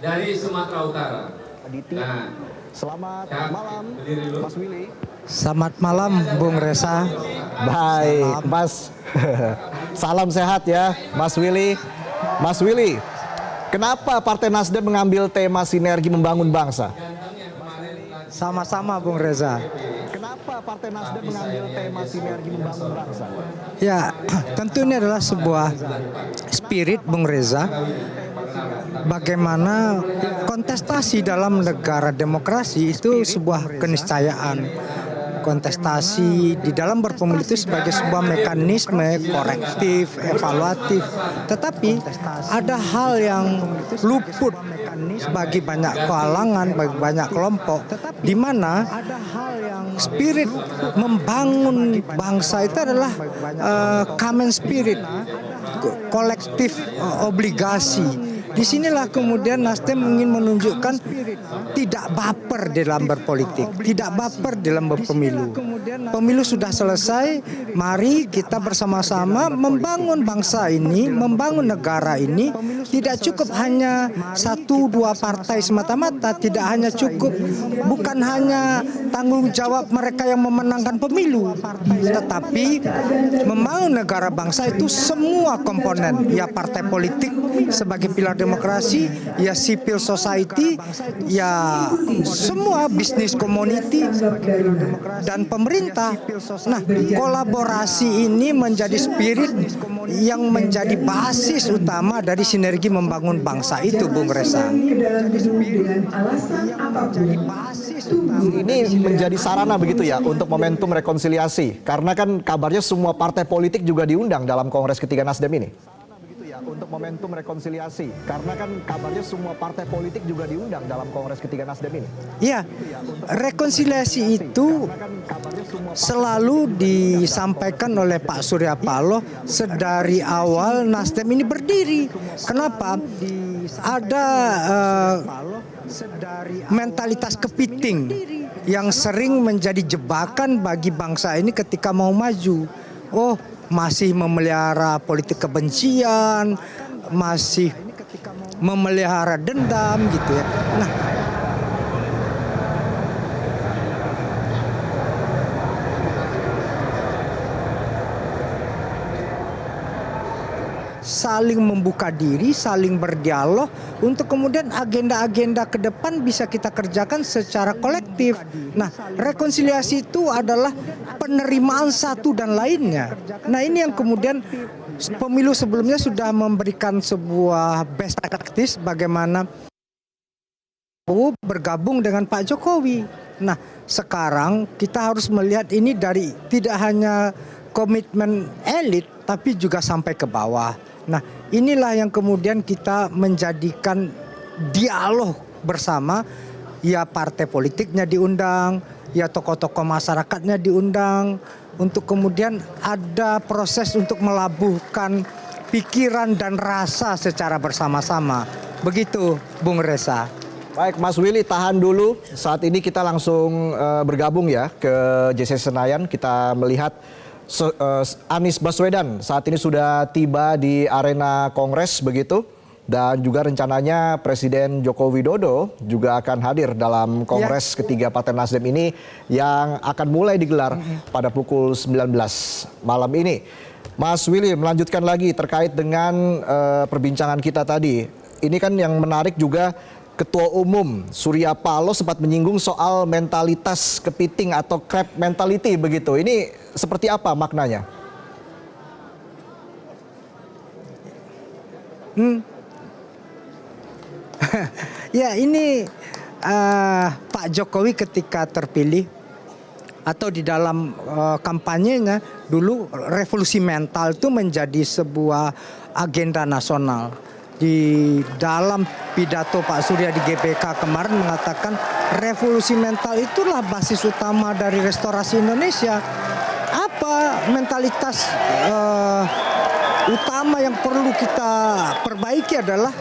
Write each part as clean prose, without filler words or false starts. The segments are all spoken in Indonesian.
dari Sumatera Utara. Aditi. Nah, Selamat malam, Mas Willy. Selamat malam, Bung Reza. Baik, Mas. Salam sehat ya, Mas Willy. Mas Willy, kenapa Partai Nasdem mengambil tema sinergi membangun bangsa? Sama-sama, Bung Reza. Kenapa Partai Nasdem mengambil tema sinergi membangun bangsa? Ya, tentu ini adalah sebuah spirit, Bung Reza. Bagaimana kontestasi dalam negara demokrasi itu sebuah keniscayaan. Kontestasi di dalam berpemilu itu sebagai sebuah mekanisme korektif, evaluatif. Tetapi ada hal yang luput bagi banyak kalangan, bagi banyak kelompok, di mana spirit membangun bangsa itu adalah common spirit, kolektif obligasi. Disinilah kemudian Nasdem ingin menunjukkan tidak baper dalam berpolitik, tidak baper dalam berpemilu. Pemilu sudah selesai, mari kita bersama-sama membangun bangsa ini, membangun negara ini. Tidak cukup hanya satu dua partai semata-mata, tidak hanya cukup, bukan hanya tanggung jawab mereka yang memenangkan pemilu, tetapi membangun negara bangsa itu semua komponen, ya partai politik sebagai pilar demokrasi, ya civil society, ya semua bisnis community dan pemerintah. Nah, kolaborasi ini menjadi spirit yang menjadi basis utama dari sinergi membangun bangsa itu, Bung Reza. Ini menjadi sarana begitu ya untuk momentum rekonsiliasi, karena kan kabarnya semua partai politik juga diundang dalam Kongres ketiga Nasdem ini. Untuk momentum rekonsiliasi, karena kan kabarnya semua partai politik juga diundang dalam Kongres ketiga Nasdem ini. Iya, rekonsiliasi itu selalu disampaikan oleh Pak Surya Paloh sedari awal Nasdem ini berdiri. Kenapa? Ada mentalitas kepiting yang sering menjadi jebakan bagi bangsa ini ketika mau maju. Oh, masih memelihara politik kebencian, masih memelihara dendam gitu ya. Nah, saling membuka diri, saling berdialog untuk kemudian agenda-agenda ke depan bisa kita kerjakan secara kolektif. Nah, rekonsiliasi itu adalah penerimaan satu dan lainnya. Nah, ini yang kemudian pemilu sebelumnya sudah memberikan sebuah best practice bagaimana bergabung dengan Pak Jokowi. Nah, sekarang kita harus melihat ini dari tidak hanya komitmen elit tapi juga sampai ke bawah. Nah, inilah yang kemudian kita menjadikan dialog bersama, ya partai politiknya diundang, ya tokoh-tokoh masyarakatnya diundang, untuk kemudian ada proses untuk melabuhkan pikiran dan rasa secara bersama-sama. Begitu, Bung Reza. Baik, Mas Willy, tahan dulu. Saat ini kita langsung bergabung ya ke JCC Senayan. Kita melihat Anies Baswedan saat ini sudah tiba di arena Kongres begitu, dan juga rencananya Presiden Joko Widodo juga akan hadir dalam Kongres ketiga Partai Nasdem ini yang akan mulai digelar pada pukul 19 malam ini. Mas Willy, melanjutkan lagi terkait dengan perbincangan kita tadi. Ini kan yang menarik juga, Ketua Umum Surya Paloh sempat menyinggung soal mentalitas kepiting atau crab mentality begitu. Ini seperti apa maknanya? Ya, ini Pak Jokowi ketika terpilih atau di dalam kampanyenya dulu, revolusi mental itu menjadi sebuah agenda nasional. Di dalam pidato Pak Surya di GBK kemarin mengatakan revolusi mental itulah basis utama dari restorasi Indonesia. Apa mentalitas utama yang perlu kita perbaiki adalah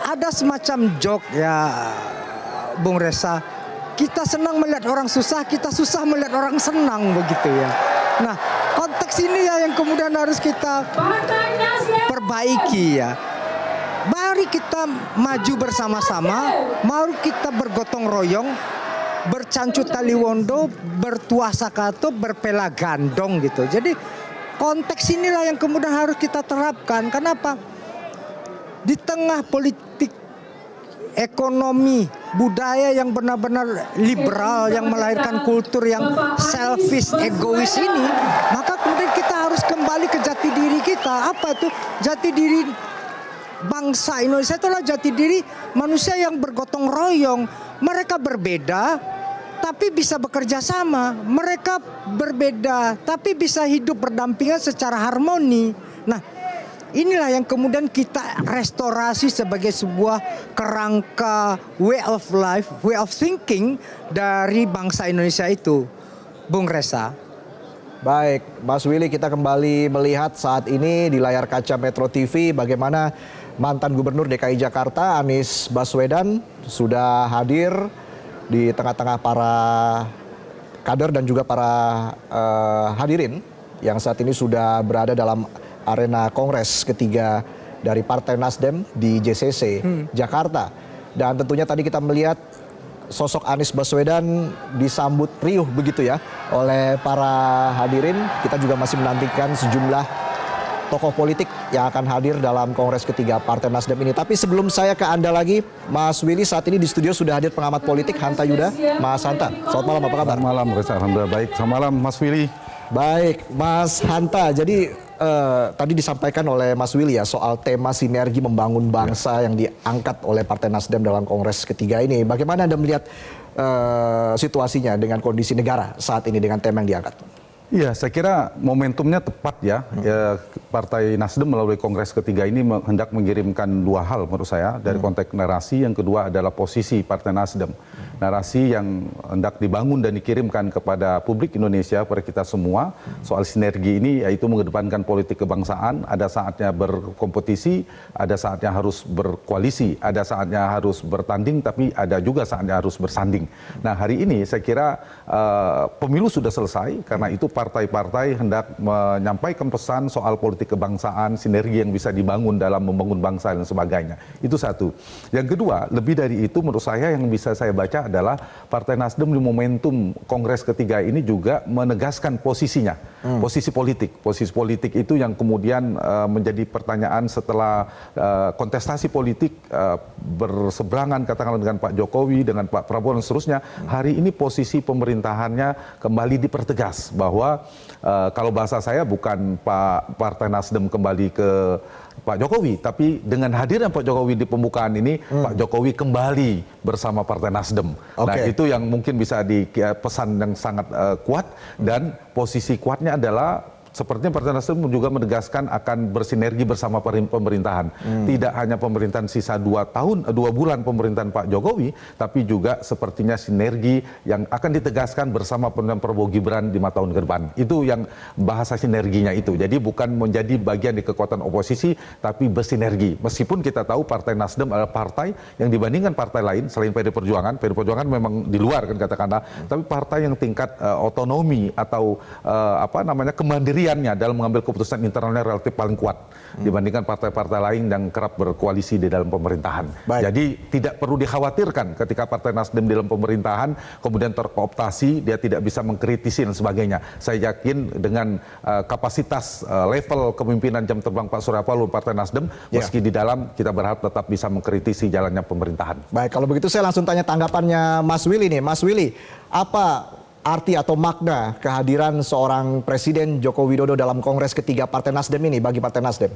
ada semacam joke ya, Bung Reza. Kita senang melihat orang susah, kita susah melihat orang senang begitu ya. Nah, konteks ini ya yang kemudian harus kita perbaiki ya. Mari mari kita maju bersama-sama, mari kita bergotong royong, bercancu tali wondo, bertuasa kato, berpela gandong gitu. Jadi konteks inilah yang kemudian harus kita terapkan. Kenapa? Di tengah politik, ekonomi, budaya yang benar-benar liberal, yang melahirkan kultur yang selfish, egois ini, maka kemudian kita harus kembali ke jati diri kita. Apa itu? Jati diri bangsa Indonesia itulah jati diri manusia yang bergotong royong. Mereka berbeda, tapi bisa bekerja sama. Mereka berbeda, tapi bisa hidup berdampingan secara harmoni. Nah, inilah yang kemudian kita restorasi sebagai sebuah kerangka way of life, way of thinking dari bangsa Indonesia itu, Bung Reza. Baik, Mas Willy, kita kembali melihat saat ini di layar kaca Metro TV bagaimana mantan Gubernur DKI Jakarta Anies Baswedan sudah hadir di tengah-tengah para kader dan juga para hadirin yang saat ini sudah berada dalam arena kongres ketiga dari Partai Nasdem di JCC Jakarta. Dan tentunya tadi kita melihat sosok Anies Baswedan disambut riuh begitu ya oleh para hadirin. Kita juga masih menantikan sejumlah tokoh politik yang akan hadir dalam kongres ketiga Partai Nasdem ini. Tapi sebelum saya ke Anda lagi, Mas Willy, saat ini di studio sudah hadir pengamat politik Hanta Yuda. Mas Hanta, selamat malam, apa kabar? Selamat malam, alhamdulillah baik. Selamat malam, Mas Willy. Baik, Mas Hanta. Jadi tadi disampaikan oleh Mas Willy ya soal tema sinergi membangun bangsa yang diangkat oleh Partai Nasdem dalam kongres ketiga ini. Bagaimana Anda melihat situasinya dengan kondisi negara saat ini dengan tema yang diangkat? Iya, saya kira momentumnya tepat ya. Partai Nasdem melalui kongres ketiga ini hendak mengirimkan dua hal menurut saya. Dari konteks narasi, yang kedua adalah posisi Partai Nasdem. Narasi yang hendak dibangun dan dikirimkan kepada publik Indonesia, kepada kita semua, soal sinergi ini, yaitu mengedepankan politik kebangsaan. Ada saatnya berkompetisi, ada saatnya harus berkoalisi, ada saatnya harus bertanding, tapi ada juga saatnya harus bersanding. Nah, hari ini saya kira pemilu sudah selesai, karena itu partai-partai hendak menyampaikan pesan soal politik kebangsaan, sinergi yang bisa dibangun dalam membangun bangsa dan sebagainya. Itu satu. Yang kedua, lebih dari itu menurut saya yang bisa saya baca adalah Partai Nasdem di momentum kongres ketiga ini juga menegaskan posisinya, posisi politik. Posisi politik itu yang kemudian menjadi pertanyaan setelah kontestasi politik berseberangan katakanlah dengan Pak Jokowi, dengan Pak Prabowo dan seterusnya. Hari ini posisi pemerintahannya kembali dipertegas bahwa kalau bahasa saya bukan Partai Nasdem kembali ke Pak Jokowi, tapi dengan hadirnya Pak Jokowi di pembukaan ini, Pak Jokowi kembali bersama Partai Nasdem. Nah, itu yang mungkin bisa dipesan yang sangat kuat, dan posisi kuatnya adalah sepertinya Partai Nasdem juga menegaskan akan bersinergi bersama pemerintahan. Tidak hanya pemerintahan sisa 2 bulan pemerintahan Pak Jokowi, tapi juga sepertinya sinergi yang akan ditegaskan bersama pemerintahan Prabowo Gibran di 5 tahun ke depan. Itu yang bahasa sinerginya itu. Jadi bukan menjadi bagian di kekuatan oposisi, tapi bersinergi. Meskipun kita tahu Partai Nasdem adalah partai yang dibandingkan partai lain selain PD Perjuangan memang di luar kan katakanlah, tapi partai yang tingkat otonomi atau kemandirian dalam mengambil keputusan internalnya relatif paling kuat dibandingkan partai-partai lain yang kerap berkoalisi di dalam pemerintahan. Baik. Jadi tidak perlu dikhawatirkan ketika Partai Nasdem dalam pemerintahan kemudian terkooptasi, dia tidak bisa mengkritisi dan sebagainya. Saya yakin dengan kapasitas level kepemimpinan jam terbang Pak Surya Paloh Partai Nasdem, meski di dalam kita berharap tetap bisa mengkritisi jalannya pemerintahan. Baik, kalau begitu saya langsung tanya tanggapannya Mas Willy nih. Mas Willy, apa arti atau makna kehadiran seorang Presiden Joko Widodo dalam kongres ketiga Partai Nasdem ini bagi Partai Nasdem?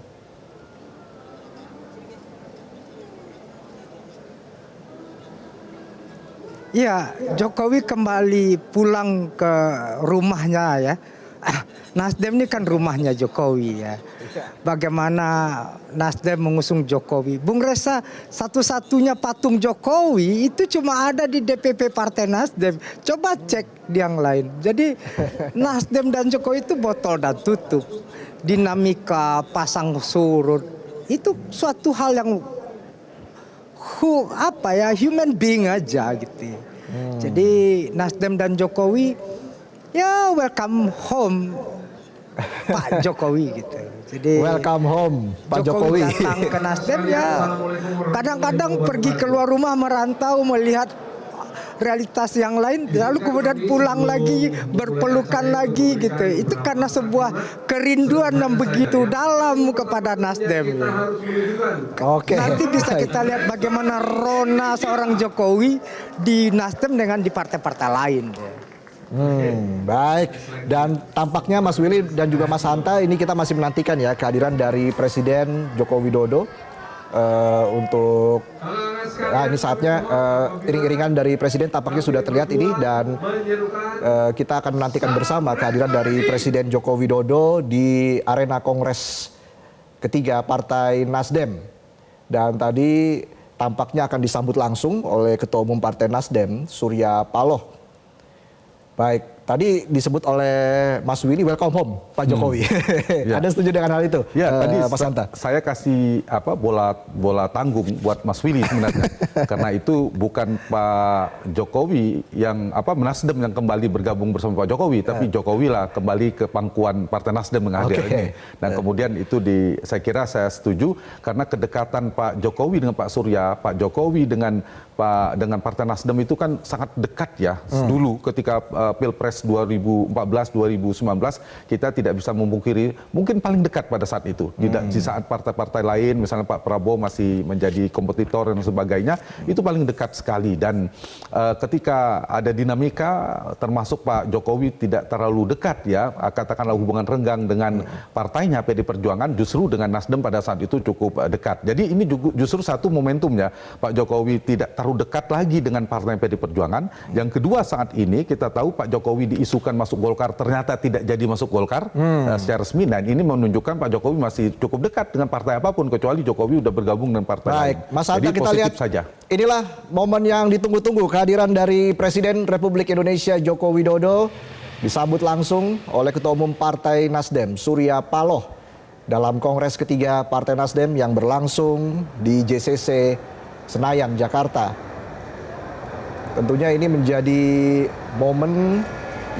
Ya, Jokowi kembali pulang ke rumahnya ya. Nasdem ini kan rumahnya Jokowi ya. Bagaimana Nasdem mengusung Jokowi. Bung Reza, satu-satunya patung Jokowi itu cuma ada di DPP Partai Nasdem. Coba cek di yang lain. Jadi Nasdem dan Jokowi itu botol dan tutup. Dinamika pasang surut itu suatu hal yang human being aja gitu. Jadi Nasdem dan Jokowi ya welcome home Pak Jokowi gitu. Jadi Welcome home, Pak Jokowi. datang ke Nasdem ya kadang-kadang pergi keluar rumah merantau melihat realitas yang lain lalu kemudian pulang lagi berpelukan lagi gitu. Itu karena sebuah kerinduan yang begitu dalam kepada Nasdem. Oke. Nanti bisa kita lihat bagaimana rona seorang Jokowi di Nasdem dengan di partai-partai lain. Baik, dan tampaknya Mas Willy dan juga Mas Hanta ini kita masih menantikan ya kehadiran dari Presiden Joko Widodo untuk ini saatnya iring-iringan dari Presiden tampaknya sudah terlihat ini dan kita akan menantikan bersama kehadiran dari Presiden Joko Widodo di arena Kongres ketiga Partai Nasdem dan tadi tampaknya akan disambut langsung oleh Ketua Umum Partai Nasdem Surya Paloh. Baik, tadi disebut oleh Mas Willy welcome home Pak Jokowi. Ya. Anda setuju dengan hal itu? Ya, tadi Mas Hanta. saya kasih bola tanggung buat Mas Willy sebenarnya. Karena itu bukan Pak Jokowi yang Nasdem yang kembali bergabung bersama Pak Jokowi, tapi Jokowi lah kembali ke pangkuan Partai Nasdem dengan hadir ini. Dan kemudian itu saya kira saya setuju karena kedekatan Pak Jokowi dengan Pak Surya, Pak Jokowi dengan Partai Nasdem itu kan sangat dekat ya. Dulu ketika Pilpres 2014-2019 kita tidak bisa memungkiri mungkin paling dekat pada saat itu. Di saat partai-partai lain misalnya Pak Prabowo masih menjadi kompetitor dan sebagainya itu paling dekat sekali dan ketika ada dinamika termasuk Pak Jokowi tidak terlalu dekat ya katakanlah hubungan renggang dengan partainya PD Perjuangan justru dengan Nasdem pada saat itu cukup dekat. Jadi ini justru satu momentumnya Pak Jokowi tidak terlalu dekat lagi dengan partai PD Perjuangan. Yang kedua saat ini kita tahu Pak Jokowi diisukan masuk Golkar ternyata tidak jadi masuk Golkar secara resmi dan ini menunjukkan Pak Jokowi masih cukup dekat dengan partai apapun kecuali Jokowi sudah bergabung dengan partai lain. Baik, Mas Hanta, jadi kita lihat saja. Inilah momen yang ditunggu-tunggu kehadiran dari Presiden Republik Indonesia Joko Widodo disambut langsung oleh Ketua Umum Partai Nasdem Surya Paloh dalam Kongres ketiga Partai Nasdem yang berlangsung di JCC Senayan, Jakarta. Tentunya ini menjadi momen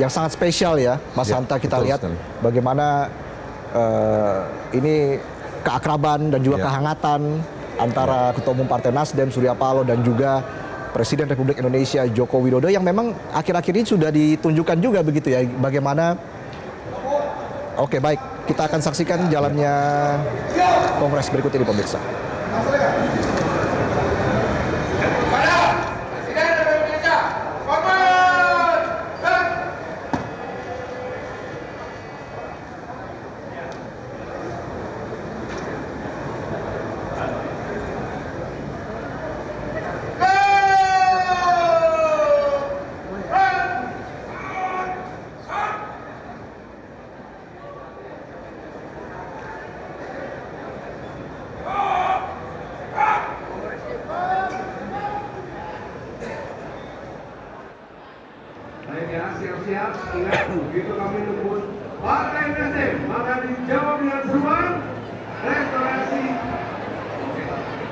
yang sangat spesial ya, Mas Hanta. Kita lihat sekali bagaimana ini keakraban dan juga kehangatan antara Ketua Umum Partai Nasdem Surya Paloh dan juga Presiden Republik Indonesia Joko Widodo yang memang akhir-akhir ini sudah ditunjukkan juga begitu ya bagaimana. Oke, baik, kita akan saksikan jalannya Kongres berikut ini pemirsa. Siap-siap, ingat begitu kami nyebut Partai Nasdem maka dijawab dengan seruan restorasi. Oke,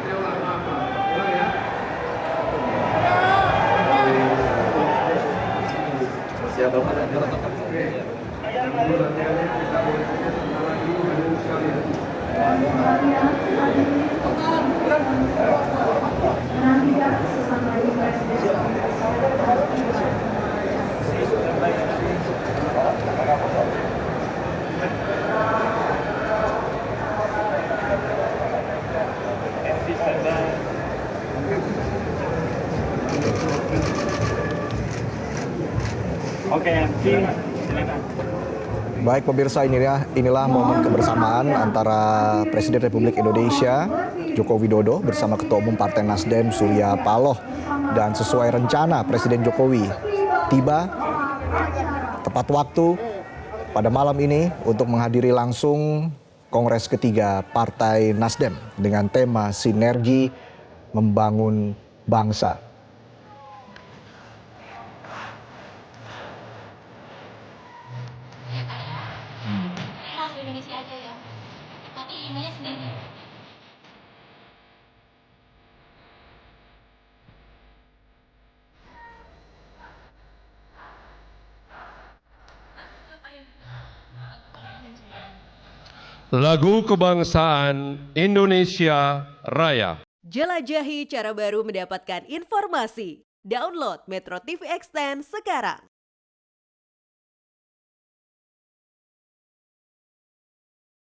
jawab apa? Boleh ya? Siap Bapak. Oke. Kemudian latihannya kita boleh saja sebentar lagi hadirin sekalian. Oke, silakan. Baik pemirsa, inilah momen kebersamaan antara Presiden Republik Indonesia Joko Widodo bersama Ketua Umum Partai Nasdem Surya Paloh. Dan sesuai rencana Presiden Jokowi tiba tepat waktu pada malam ini untuk menghadiri langsung Kongres ketiga Partai Nasdem dengan tema Sinergi Membangun Bangsa. Indonesia aja ya, tapi emailnya sendiri. Lagu Kebangsaan Indonesia Raya. Jelajahi cara baru mendapatkan informasi. Download Metro TV Extend sekarang.